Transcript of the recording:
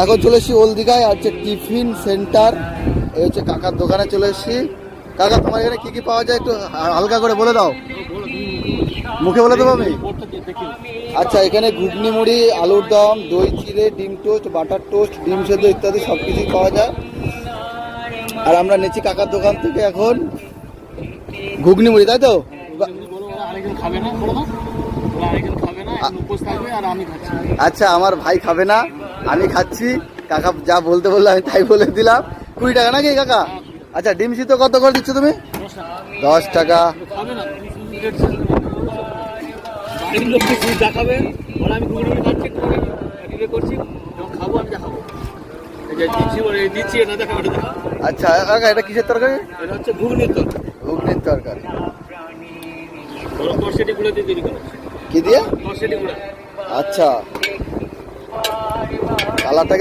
এখন চলে এসেছি ওল্ড দীঘায়, আর হচ্ছে টিফিন সেন্টার। এই হচ্ছে কাকার দোকানে চলে এসেছি। কাকা, তোমার এখানে কি কি পাওয়া যায় একটু হালকা করে বলে দাও। মুখে বলে দেবো আমি? আচ্ছা, এখানে ঘুগনি মুড়ি, আলুর দম, দই চিড়ে, ডিম টোস্ট, বাটার টোস্ট, ডিম সেদ্ধ ইত্যাদি সব কিছুই পাওয়া যায়। আর আমরা নিচ্ছি কাকার দোকান থেকে এখন ঘুগনি মুড়ি, তাই তো? আচ্ছা, আমার ভাই খাবে না, আমি খাচ্ছি। কাকা যা বলতে বললো আমি তাই বলে দিলাম। 20 টাকা নাকি কাকা? আচ্ছা, ডিম সিদ্ধ কত করে দিচ্ছ তুমি? 10 টাকা। আচ্ছা কাকা, এটা কিসের তরকারি? এটা হচ্ছে ঘুগনির তরকারি। ঘুগনির তরকারি কষেটি গুঁড়ো দিয়ে তৈরি করা। কি দিয়ে? কষেটি গুঁড়ো। আচ্ছা, কালারটা